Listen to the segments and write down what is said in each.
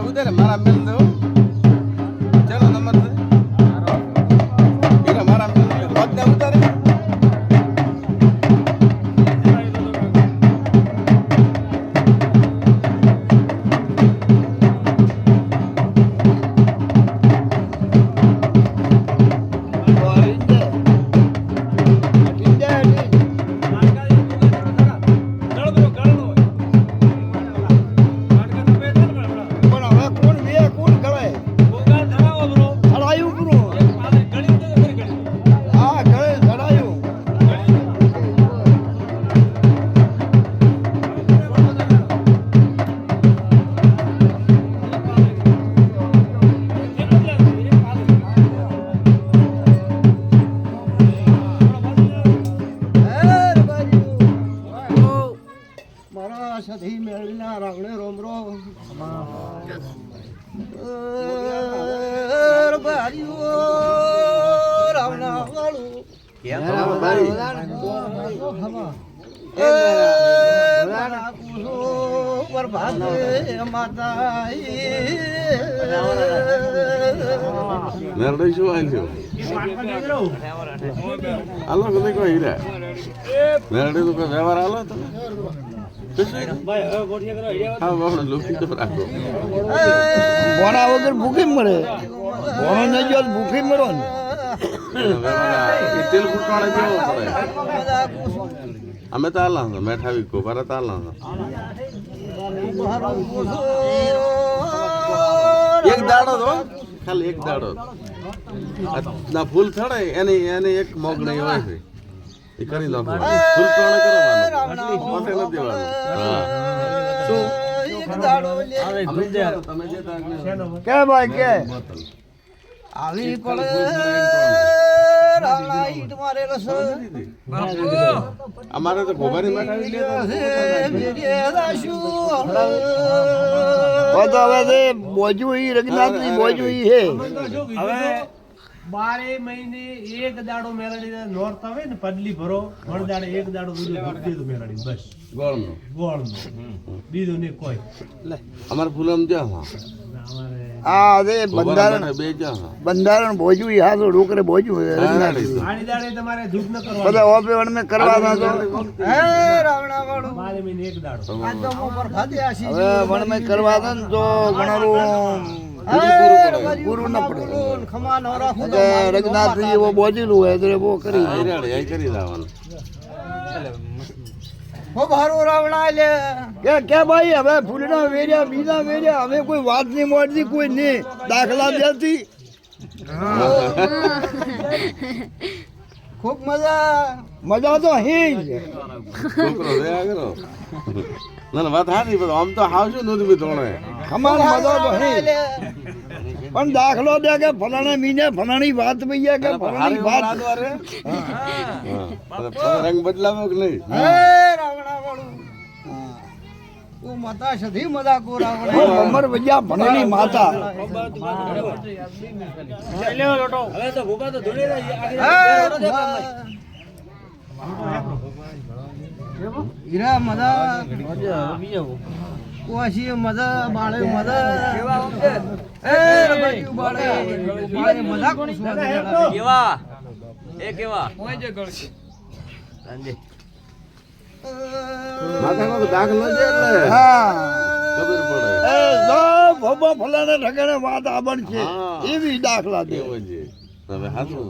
ઉતારે મારા મેલ દો ચલો નંબર દે હીરા મારા મેલ દે મત ને ઉતારે સધી મેળના રાવણે રોમ રોમ રાવણા વાળું માતા મેરડી શું આવ્યું હાલો કદી કોઈ હીરા મેરડી તો કોઈ વ્યવહાર હાલો તમે ભોણા વગર ભૂખી મળે ભોણો નહીં જો ભૂખી મળો ને તેલ કુટવાળે કેવો પડે અમે તો હાલા મેઠા વીકો ભારત હાલા એક દાડો તો ખાલી એક દાડો ના ફૂલ થડે એની એની એક મોગણી હોય છે એ કરી નાખો ફૂલ ટોણે કરવાનો પાસે નથી દેવાનું કે ભાઈ કે આવી પડે રાવણા ઈટ મારેલો છે અમારે તો ગોબારી મેઠાવી હવે બોજુ ઈ રઘનાથ ની બોજુ ઈ હે હવે 12 મહિને એક દાડો મેરડી નોર્થ આવે ને પડલી ભરો વણદાડે એક દાડો બીજું દીધું મેરડી બસ ગોળનો બીજું ને કોઈ અમાર ફૂલમ જા આ દે બંધારણ બે જા બંધારણ બોજુ ઈ હાથો ડોકરે બોજુ રઘનાથ આડી દાડે તમારે ધૂપ ન કરવાનું બધા ઓપે વણ મે કરવાના તો હે રાવણા વાળું 12 મહિને એક દાડો આ તો ઉપર ખાધી આસી હવે વણ મે કરવાના તો ગણરું ગુરુ ન પડે ખમા ન રાખો રઘનાથ એવો બોજેલું હોય તો બહુ કરી કરી દેવાનું હો ભારો રાવણા લે કે ભાઈ હવે ફૂલના વેર્યા બીના વેર્યા હવે કોઈ વાત નહીં મોડતી કોઈ નહીં દાખલા દેતી ખૂબ મજા તો હે છોકરો રે આગળ ના વાત હારી પણ આમ તો હાવશું નતું બી તોણે ખમાન મજા તો હે પણ દાખલો દે કે ફલાણા મીને ફલાણી વાત ભૈયા કે ફલાણી વાત રંગ બદલાવો કે નહીં હે રાવણા વાળું ઓ માતા સધી મજા કો રાવણા અમર ભૈયા ફલાણી માતા લ્યો લોટો હવે તો ભૂપા તો ધોળી રહી હીરા મજા કોશી મજા બાળે મજા એ રબાજી બાળે બાળે મજા કોણ કેવા એ કેવા હોય જે ગળ સાંજે માથાનો તો દાગ ન દે એટલે હા ખબર પડે એ જો ભોબો ફલાને ઠગાને વાત આબણ છે એવી દાખલા દે એવો છે હવે હાથું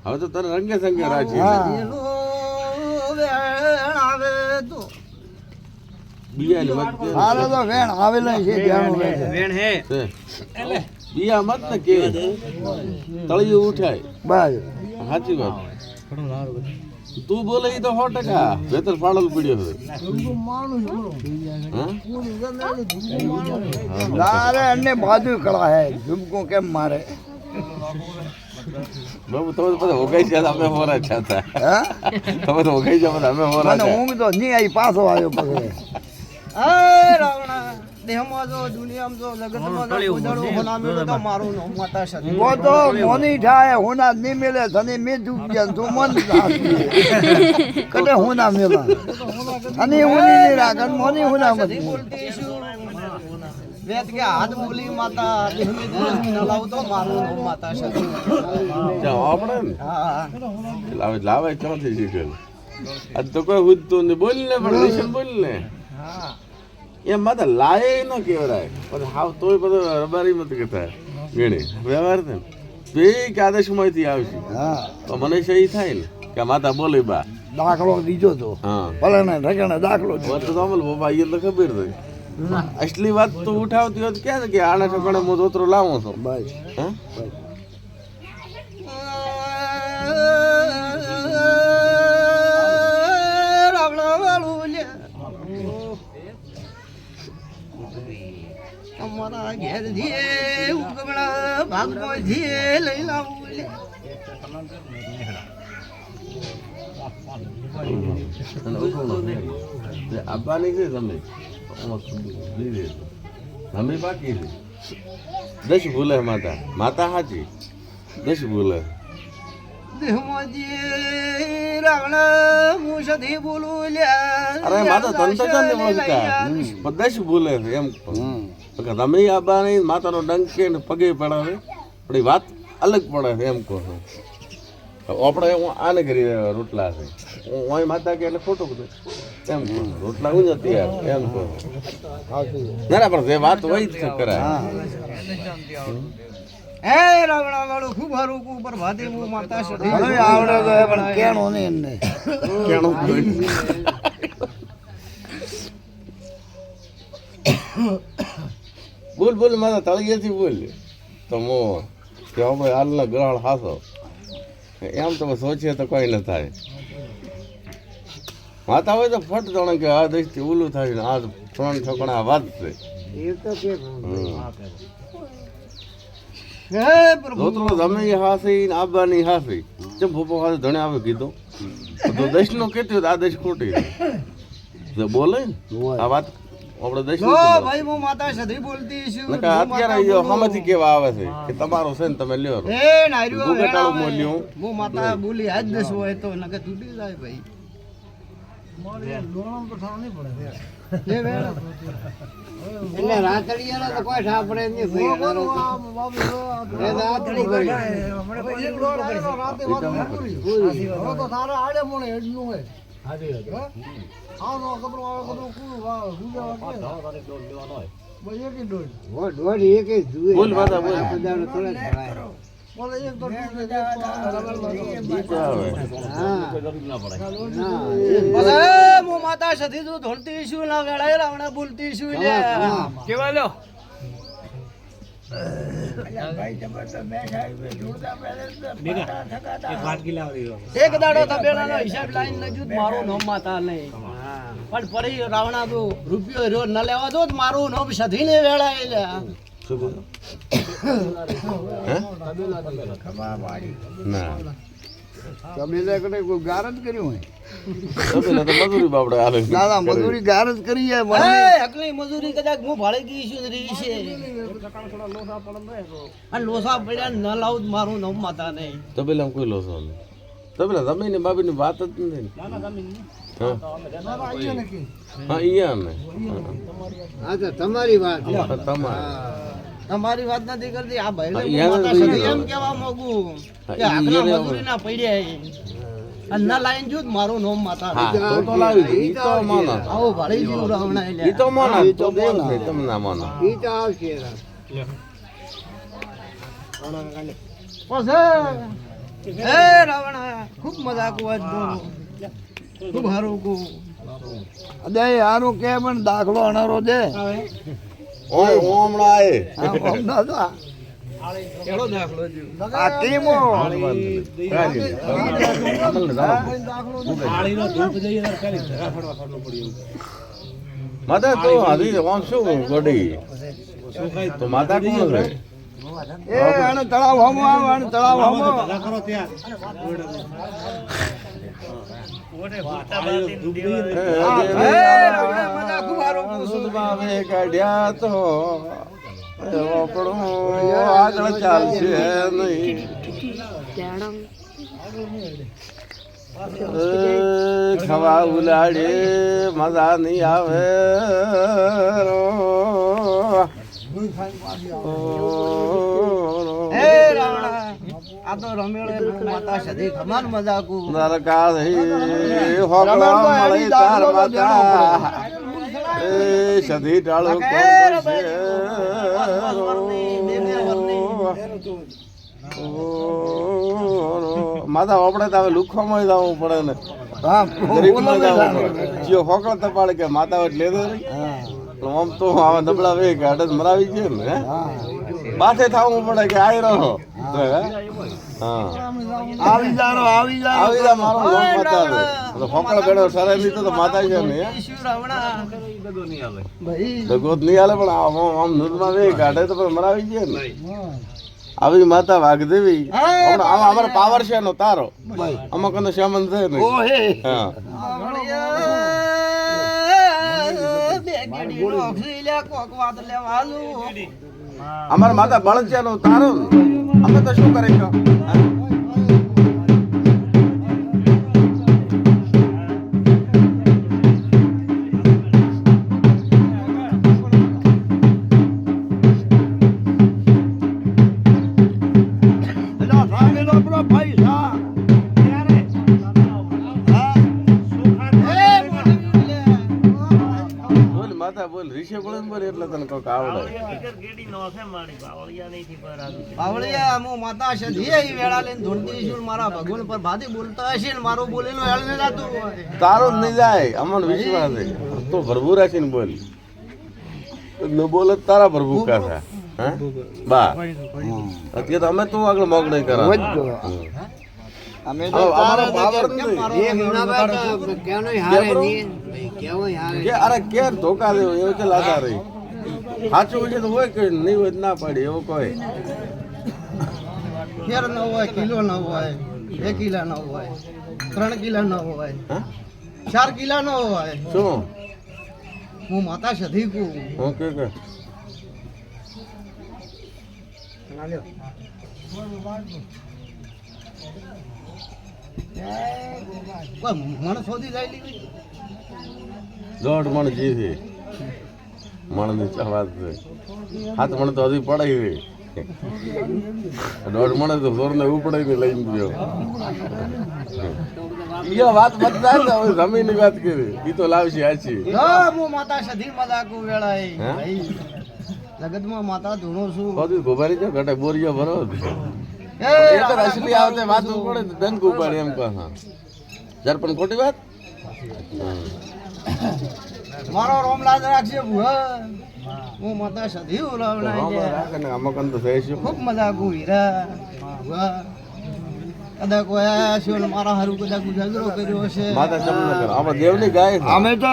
હવે તો તને રંગે સંગે રાખી એનો વેણ આવે તો બિયાની મત હાલો તો વેણ આવેલા છે ધ્યાન વેણ હે બિયા મત ને કે તળિયું ઉઠાય બસ સાચી વાત તું બોલે ઈ તો 100% વેતર ફાળલ પડ્યો હવે લારે અન્ય બાજુ કળા હે ઝુમકો કેમ મારે બાબુ તમે તો બધા ઓગાઈ ગયા અમે હોરા છાતા હા તમે તો ઓગાઈ ગયા બધા અમે હોરા મને ઊંઘ તો નહીં આવી પાછો આવ્યો પછી એ રાવણા દેહમાં જો દુનિયામાં જો જગતમાં જો ઉજાડો હોના મેળો તો મારું નામ માતા સદી વો તો મોની થાય હોના નહીં મેલે તને મે દુખ્યા તું મન રાખી કદે હોના મેલા અને હોની ની રાખન મોની હોના મત વેદ કે હાથ બોલી માતા દેહની દુરસ્મી ન લાવતો મારું નામ માતા સતી. જાઓ આપણે ને હા લાવે ક્યાંથી શીખેલ આજ તો કોઈ ઉદતું ને બોલ ને પણ નિશન બોલ ને હા એમ માતા લાય ન કેવડાય પણ હાવ તોય બધું રબારી મત કહેતા ગણી વ્યવહાર ને બે કે આદેશમાંથી આવશે હા તો મને સહી થાય ને કે માતા બોલે બા દાખલો દીધો તો હા ભલે ને ઠેકાણે દાખલો વાત તો અમલ બાબા એ તો ખબર થઈ અસલી વાત તો ઉઠાવતી હોત ક્યાં ને કે આના ઠેકાણે હું દોતરો લાવો છો બસ હા અમારા ઘેર ધીએ ઉગમણા ભાગમાં ધીએ લઈ લાવું લે. આપવાની છે તમે તમે બાકી છે દસ ભૂલે માતા માતા સાચી દસ ભૂલે દેહમાંથી રાવણ મુસથી બોલું લ્યા. અરે માતા તને તો ચાંદ બોલતા દસ ભૂલે છે એમ તમે આપવાની માતાનો ડંક કે ને પગે પડાવે પણ એ વાત અલગ પડે છે એમ કહો આપણે આને કરી રોટલા છે હું માતા કે એટલે ખોટું બધું એમ કહો રોટલા હું જતી એમ કહો ના પણ જે વાત હોય જ કરાય હે રાવણા વાળું ખૂબ હારું કુ પર ભાતે મુ માતા સધી હવે આવડે તો પણ કેણો નહીં એમને કેણું બોલ બોલ માતા તળિયેથી બોલ તો મો કે ભાઈ હાલના ગ્રહણ હાસો એમ તો સોચીએ તો કોઈ ન થાય માતા હોય તો ફટ જાણે કે આ દેશથી ઓલું થાય ને આ ત્રણ ઠોકણા વાત છે એ તો કે હે પ્રભુ દોતરો તમે હાસી ને આબાની હાસી જેમ ભૂપો હાથે ધણે આવે કીધું તો દેશનો કેતી આ દેશ ખોટી છે બોલે ને આ વાત આપણે દેશ જો ભાઈ હું માતા સધી બોલતી છું અત્યારે સામેથી કેવા આવે છે કે તમારો છે ને તમે લ્યો એ નાર્યો ગુગેટાળું મોલ્યું હું માતા બોલી આજ દસ હોય તો નકે તૂટી જાય ભાઈ લે વેણ એટલે રાતડીયાનો તો કોઈ ઠા પડે નહીં ભાઈ એ રાતડી કરી દોઢ એક જુએ બોલ માતા બોલ બધાનો થોડા ખવાય. ભલે હું માતા સધી તું ધોળતી છું ના વેળાએ રાવણા બોલતી છું લે કેવા લ્યો એક દાડો તબેલાનો હિસાબ લાઈન નજુ મારું નામ માતા નહીં પણ પડી રાવણા તો રૂપિયો રહ્યો ન લેવા દો મારું નામ સધીને વેળાએ લે શું બોલો ના તબેલે કને કોઈ ગાર જ કર્યું હોય પેલા તો મજૂરી બાપડે હાલે દાદા મજૂરી ગાર જ કરી છે મને એ અકલી મજૂરી કદાચ હું ભાડે ગઈ છું રહી છે અને લોસા પડ્યા ન લાવું તો મારું નામ માતા નહીં તો પેલા કોઈ લોસો નહીં તો પેલા તમે ને બાબી ની વાત જ નથી હા અહીંયા ને હા તો તમારી વાત તમારે તમારી વાત નથી કરતી આ ભાઈ યાર, માતા યાર, સધી યાર. એમ કેવા માંગુ કે યાર, આકલા યાર. મજૂરી ના પડ્યા અને ના લાઈન જો મારું નામ માતા હા નહીં. તો લાવી દે ઈ તો માનો આવો ભાડે જેવું રાવણા ઈ તો માનો તો દેવ છે તમે ના માનો એ તો આવશે પછી હે રાવણા ખૂબ મજાક વાત ખૂબ હારું કુ અદે હારું કે પણ દાખલો અનારો દે ઓય હું હમણાં આયે આ હમણાં તો આ કેળો દાખલો જો આ ટીમો માતા તો હજી આમ શું ગોડી તો માતા કોણ છે એ આને તળાવ હમો આને તળાવ હમો રાવણા ખૂબ હારું કુ દૂધમાં કાઢ્યા તો આપણું આગળ ચાલશે નહીં ખવા ઉલાડે મજા નહીં આવે પૂરી ખાઈને પાછી આવે. ઓ હે રાવણા આ તો રમેળે માતા સધી ખમાન મજાકું નરકા હી હોકળા મળી તાર માતા એ સધી ડાળો કોણ છે માતા આપણે તો હવે લુખોમાં જવું પડે ને હા ગરીબમાં જવું પડે જીઓ હોકળો તપાડે કે માતા વટ લેતો નહીં આમ તો આવા નબળા વે ગાડે મરાવી છે ને હે? બાથે થવું પડે કે આઈ રહો હા આવી જા આવી જા મારો નામ માતા છે તો હોકળો બેડો સરે નહીં તો માતા છે ને હે? દગોત નહીં હાલે પણ આમ નૂરમાં વે ગાડે તો પણ મરાવી છે ને આવી માતા વાઘદેવી આમાં અમારો પાવર છે નો તારો આમાં કનો શ્યામન છે ને હા અમારા માતા બળ છે નો તારો અમે તો શું કરી ગયો માતા બોલ રીશે બોલે ને બોલ એટલે તને કોક આવડે બાવળિયા મો માતા સધી એ વેળા લઈને ધૂળતી છું મારા ભગવાન પર ભાતી બોલતા હશે ને મારું બોલેલું હેળને જાતું હોય તારો જ નહીં જાય અમને વિશ્વાસ છે તો ભરભૂ રાખીને બોલ ન બોલે તો તારા ભરભૂ કા છે હા બા અત્યારે તો અમે તું આગળ મોગ નહીં કરા અમે અમારો પાવર નથી કે અરે કેર ધોકા દેવો એવો છે લાગા રહી સાચું હોય છે તો હોય કે નહીં હોય તો ના પાડી એવો કોઈ ફેર ન હોય કિલો ન હોય 2 કિલા ન હોય 3 કિલા ન હોય હા 4 કિલા ન હોય શું હું માતા સધી કુ ઓકે કે કોઈ મણ શોધી જાય લીધી દોઢ મણ જી છે મણ ની વાત છે હાથ મણ તો હજી પડાઈ છે દોઢ મણ તો જોર ને ઉપડાઈને લઈને ગયો ઈ વાત બતા હવે જમીન ની વાત કરી ઈ તો લાવશે આછી હા હું માતા સધી મજાકુ વેળાય હે? ભાઈ જગતમાં માતા ધૂણો છું બધું ગોબારી છે ઘટે બોરિયો ભરો એ એક જ અસલી આવતે વાત પડે તો દંગ ઉપાડે એમ કહે જર પણ ખોટી વાત મારો રોમલાજ રાખશે ભુવા હું માતા સધી ઉલાવણાઈ છે રાખે ને અમકન તો થઈ છે ખૂબ મજાકુ હીરા ભુવા કદાચ કોઈ આયા છે ને મારા હારું કદાચ ગુજાગરો કર્યો હશે માતા ચમ ન કરે આપણે દેવની ગાય છે અમે તો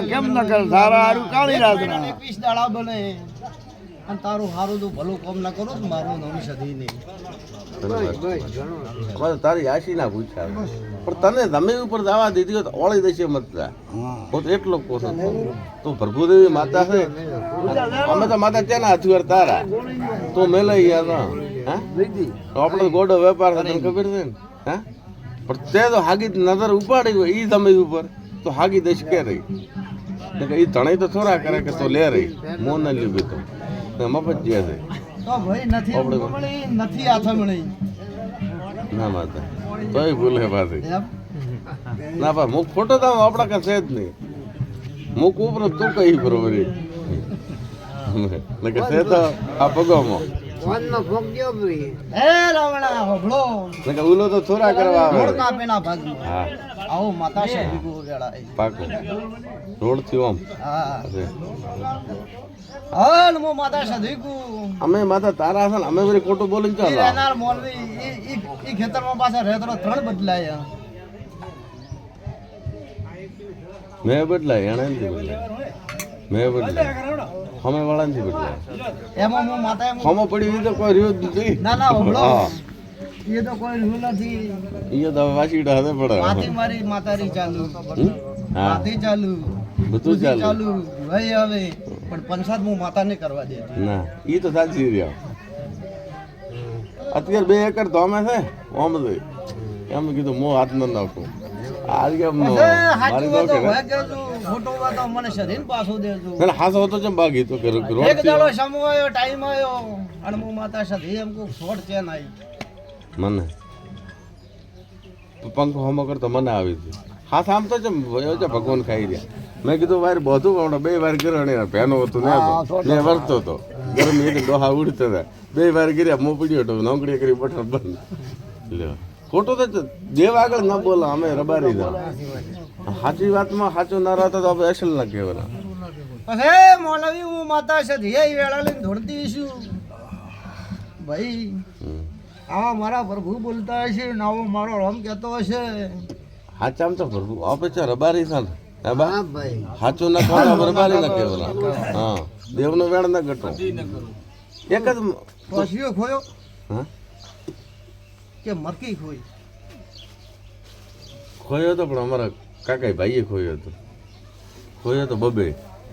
કેમ ન કર સારા હારું કાળી રાત 21 દાડા બને અને તારું હારું તો ભલું કામ ના કરું તો મારું નામ સધી નહીં બસ તારી આશી ના પૂછ્યા પણ તને જમીન ઉપર જવા દીધી હોય તો ઓળી દેશે મતલા હું તો એટલો કોશો તો પ્રભુદેવી માતા છે અમે તો માતા તેના હથિયાર તારા તું મેલે યાર હા તો આપણો ગોડો વેપાર છે તને ખબર છે ને હા પણ તે તો હાગી નજર ઉપાડી હોય ઈ જમીન ઉપર તો હાગી દેશ કે રહી એ તણે તો થોડા કરે કે તો લે રહી મોં ન લીધી તો મફત જે છે તો ભાઈ નથી મળી નથી આથા મળી ના માતા તોય ભૂલે પાછી એમ ના પા મુખ ફોટો તો આપણા કાંઈ છે જ નહીં મુખ ઉપર તું કઈ બરોબરી ને કે છે તો આ પગોમાં ફોનમાં ફોકજો ભાઈ હે રાવણા હોબળો ને કે ઉલો તો થોડા કરવા રોડ આવે કાપેના ભાગમાં હા આવો માતા સધી કો વેળા પાકો રોડ થી આમ હા હશે. હા ને હું માતા સધી કો અમે માતા તારા છે ને અમે બધી ખોટું બોલીને ઈ ચાલો રહેનાર મોલવી ઈ ખેતરમાં પાછા રહેતો 3 બદલાયા મેં બદલાય એને નથી બદલાય મેં બદલાય અમે વાળા નથી બદલાય એમાં હું માતા એમ હમો પડી એ તો કોઈ રહ્યો જ નથી ના ના હોબળો હા એ તો કોઈ રહ્યું નથી એ તો વાસીડા હાથે પડે માથી મારી માતારી ચાલુ હમ? હા માથી ચાલુ બધું ચાલુ ચાલુ ભાઈ હવે પણ પંચાયત હું માતાને કરવા દે ના ઈ તો સાચી રહ્યા અત્યારે 2 એકર તો અમે છે આમ જ એમ કીધું મો હાથ ન નાખું આજ કેમ એ મારી સાચું તો હોય તો કે હોય કેજો, ખોટું હોય તો મને શરીર પાછું દેજો. તને હાસો હતો ચમ બાગી તો કે એક રોડ દાડો સમો આવ્યો, ટાઈમ આવ્યો, અને હું માતા સાથે એમ કહું શોર્ટ ચેન આવી. મને પંખો હમો કરતો મને આવી હતી હાથ આમ તો ચમ વયો છે ભગવાન ખાઈ રહ્યા મેં કીધું વાર બધું આપણે 2 વાર કર્યો ને પેનો હતું ને તો મેં વર્તો હતો ગરમી એટલે ડોહા ઉડતા હતા 2 વાર કર્યા મો પડ્યો હતો નોકરી કરી બટર બંધ લ્યો ખોટું તો દેવ આગળ ન બોલો અમે રબારી જાવ સાચી વાતમાં સાચું ના રહેતો તો આપણે અસલ ના કહેવાના પછી મોલવી હું માતા સાથે એ વેળા લઈને દોડતી છું ભાઈ. આવા મારા પ્રભુ બોલતા હશે ને આવો મારો રામ કહેતો હશે. સાચા આમ તો પ્રભુ આપે છે રબારી છે ને હે બા હા ભાઈ સાચું ના કહેવાના રબારી ના કહેવાના હા દેવનો વેળ ના ગટો એક જ પશીઓ ખોયો હા કે મરકી ખોઈ? ખોયો તો પણ અમારા કાકા ભાઈએ ખોયો હતો ખોયો તો બબે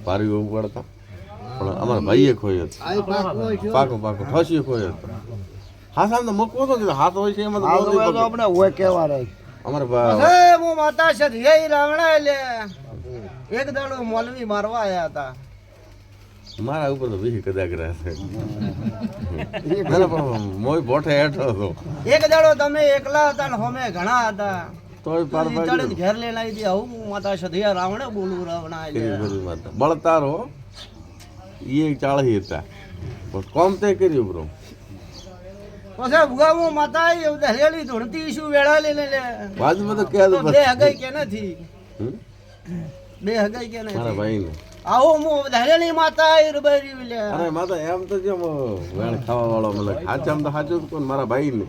પારી ઉપાડતા પણ અમારા ભાઈએ ખોયો હતો આવી પાકવો છો પાકો પાકો ફસી ખોયો હતો હાથ આમ તો મૂકવો તો કીધું હાથ હોય છે એમાં તો બહુ નહીં પકડે. આપણે હોય કેવા રહી. અમારે હું માતા સાથે એ રાવણા એટલે એક દાડો મોલવી મારવા આવ્યા હતા. મારા ઉપર તો વીહી કદાચ રહેશે ના ના, પણ મોય બોઠે હેઠો હતો એક દાડો તમે એકલા હતા ને અમે ઘણા હતા. તોય પાર ચડીને પાડી ઘેર લઈને આવી હતી. આવું હું માતા સાથે રાવણે બોલું રાવણા એટલે. બળતારો એ 40 હતા પણ કોમ તે કર્યું બ્રો પછી ભુવા હું માતા આવી હરેલી ધોળતી શું વેળા લઈને લે. બાજુમાં તો કે તો બે હગાઈ કે નથી, બે હગાઈ કે મારા નથી. ભાઈ ને આવો હું હરેલી માતા આવી રબારી લે. અરે માતા એમ તો જેમ વેણ ખાવા વાળો મતલબ સાચા આમ તો સાચું જ કોણ મારા ભાઈ ને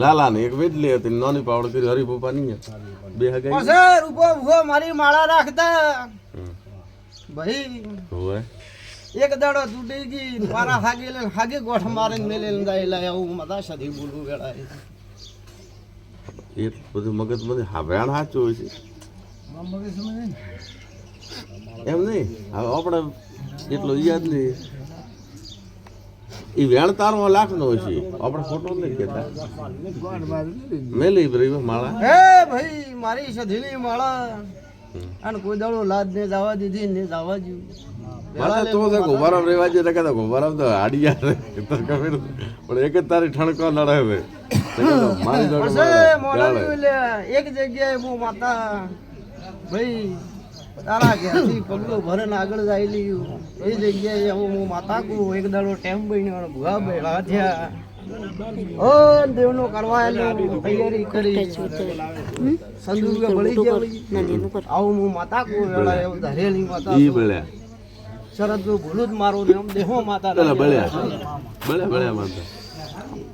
લાલા ને એક વેડલી હતી નાની પાવડ કરી હરિભૂપા ની બે હગાઈ પછી રૂપો ભુવા મારી માળા રાખતા ભાઈ. હોય એક દાડો તૂટી ગઈ મારા હાગે લઈને હાગે ગોઠ મારીને મેલે જાય આવું માતા સાથે બોલું વેળા. એ બધું મગજ માંથી હા વેણ સાચું હોય છે એમ નહીં હવે આપણે એટલું યાદ નહીં એ વેણ તારો લાખ નો હોય છે આપણે ખોટો નહીં કહેતા મેલી ભાઈ માળા હે ભાઈ મારી સધીની માળા અને કોઈ દાડો લાદ ને જવા દીધી ને જવા જ્યું. માતા તો ગોબારામ રેવા જે કહેતા ગોબારામ તો હાડિયા રે તો ખબર પણ એક જ તારી ઠણકો નડે હવે મારી જોડે પછી મોલાવી લે એક જગ્યાએ હું માતા ભાઈ તારા ઘેરથી પગલું ભરીને આગળ જાય લીધું એ જગ્યાએ હું માતા કહું એક દાડો ટેમ બન્યો ભૂગા બેળા થયા. ઓ દેવનો કરવા તૈયારી કરી સંદૂકે બળી ગયા. આવું હું માતા કહું વેળા એવું ધરેલી માતા ઈ બળ્યા શરદ ભૂલું જ મારું ને એમ દેહો માતા બળ્યા બળ્યા માતા